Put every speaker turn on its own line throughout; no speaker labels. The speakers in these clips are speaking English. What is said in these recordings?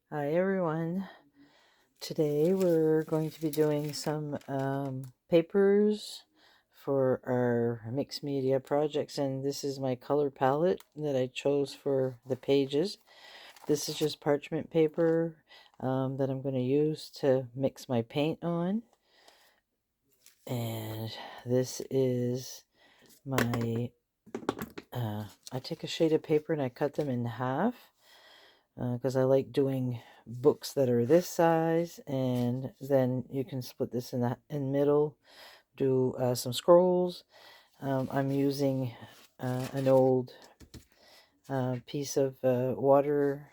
Hi everyone. Today we're going to be doing some papers for our mixed media projects, and this is my color palette that I chose for the pages. This is just parchment paper that I'm going to use to mix my paint on, and this is my I take a shade of paper and I cut them in half because I like doing books that are this size, and then you can split this in the middle, do some scrolls. I'm using an old piece of water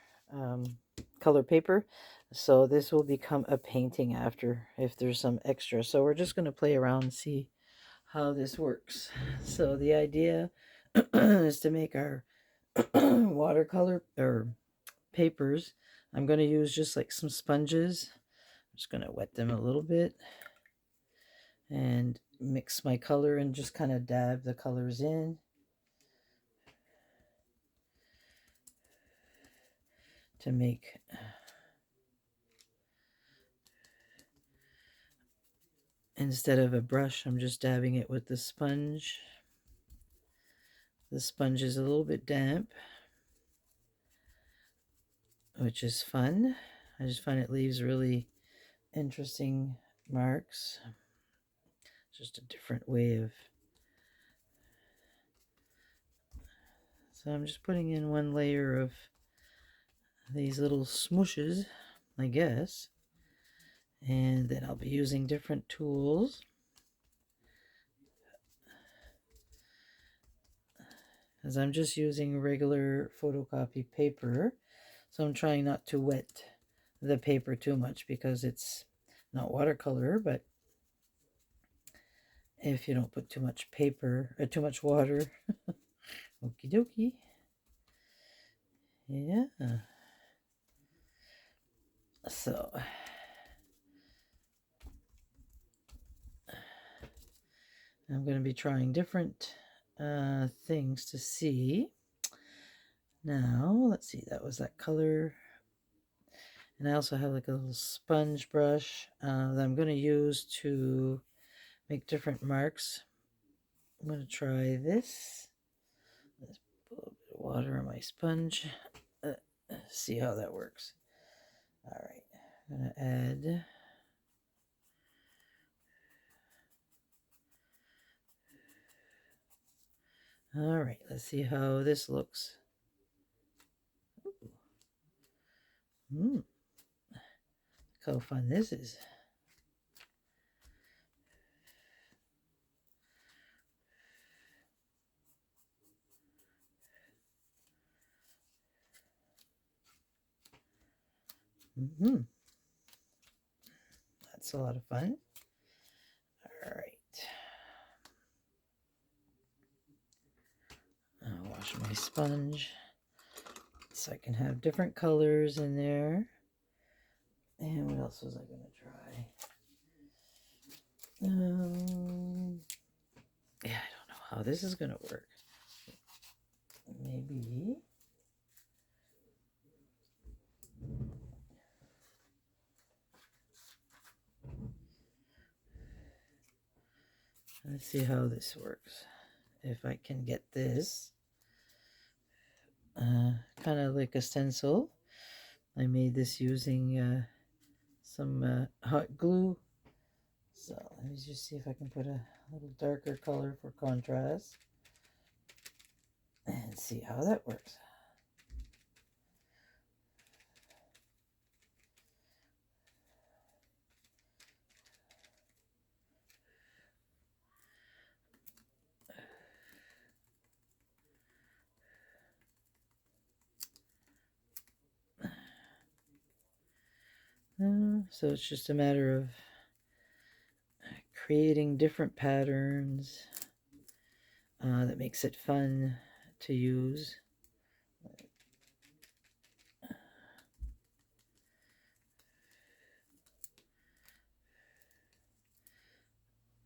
color paper, so this will become a painting after if there's some extra. So we're just going to play around and see how this works. So the idea is to make our watercolor or papers. I'm going to use just like some sponges. I'm just going to wet them a little bit and mix my color and just kind of dab the colors in to make instead of a brush. I'm just dabbing it with the sponge. The sponge is a little bit damp, which is fun. I just find it leaves really interesting marks. Just a different way of. So I'm just putting in one layer of these little smooshes, I guess. And then I'll be using different tools. As I'm just using regular photocopy paper. So I'm trying not to wet the paper too much because it's not watercolor, but if you don't put too much paper or too much water, okie dokie. Yeah. So I'm going to be trying different things to see. Now, let's see, that was that color. And I also have like a little sponge brush that I'm going to use to make different marks. I'm going to try this. Let's put a little bit of water on my sponge. See how that works. All right, I'm going to add. All right, let's see how this looks. Look how fun this is. That's a lot of fun. All right. I'll wash my sponge so I can have different colors in there. And what else was I going to try? Yeah, I don't know how this is going to work. Maybe. Let's see how this works. If I can get this. Kind of like a stencil. I made this using some hot glue. So let me just see if I can put a little darker color for contrast. And see how that works. So it's just a matter of creating different patterns that makes it fun to use.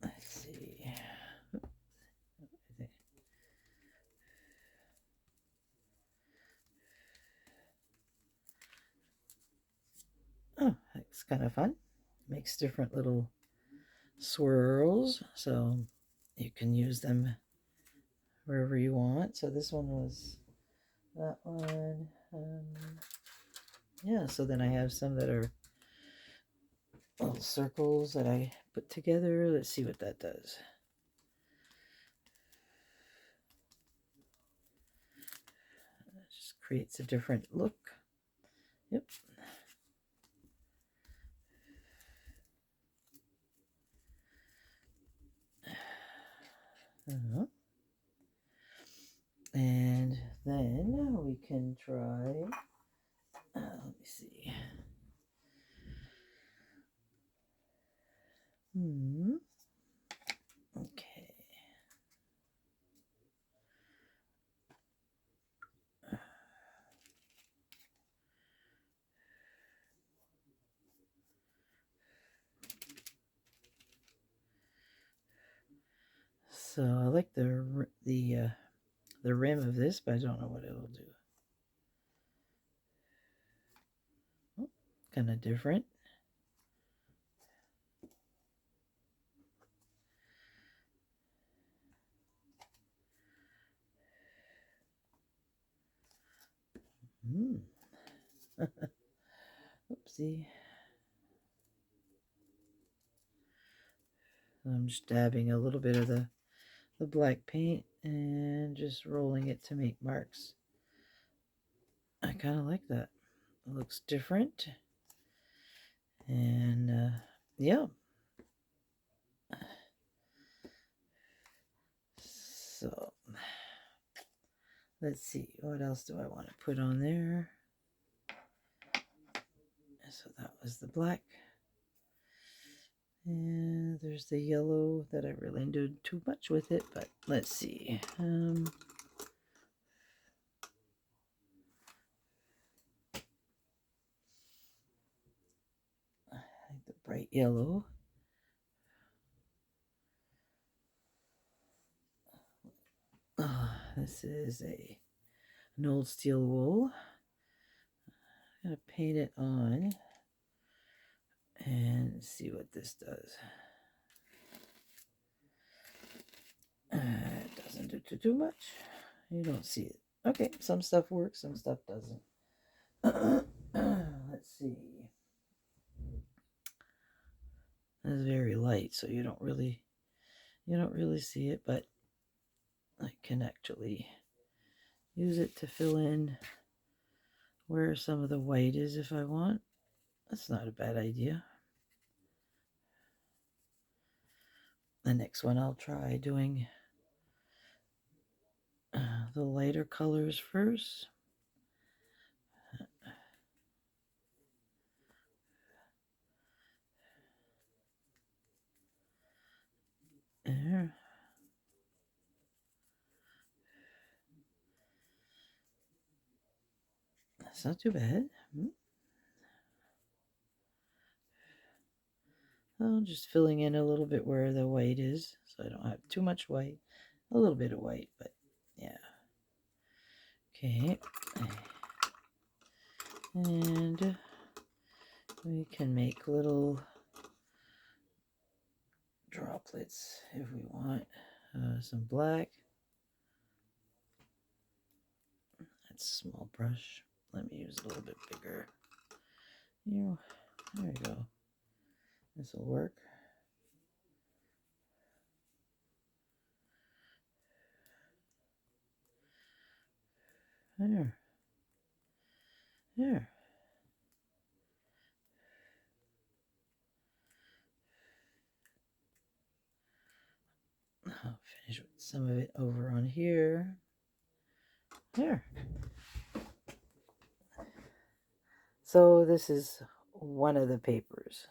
Let's see. Oh, it's kind of fun. Makes different little swirls, so you can use them wherever you want. So this one was that one. Yeah, so then I have some that are little circles that I put together. Let's see what that does. It just creates a different look. Yep. And then we can try, let me see. Okay. So I like the rim of this, but I don't know what it'll do. Oh, kind of different. Oopsie. I'm just dabbing a little bit of the black paint and just rolling it to make marks. I kind of like that. It looks different. And yeah. So let's see. What else do I want to put on there? So that was the black. And there's the yellow that I really didn't do too much with it, but let's see. I like the bright yellow. This is an old steel wool. I'm going to paint it on and see what this does. It doesn't do too much. You don't see it. Okay, some stuff works, some stuff doesn't. Let's see. It's very light, so you don't really see it, but I can actually use it to fill in where some of the white is if I want. That's not a bad idea. The next one I'll try doing the lighter colors first. There. That's not too bad. I'm just filling in a little bit where the white is, so I don't have too much white. A little bit of white, but yeah. Okay. And we can make little droplets if we want. Some black. That's a small brush. Let me use a little bit bigger. There we go. This will work. There. I'll finish with some of it over on here. There. So this is one of the papers.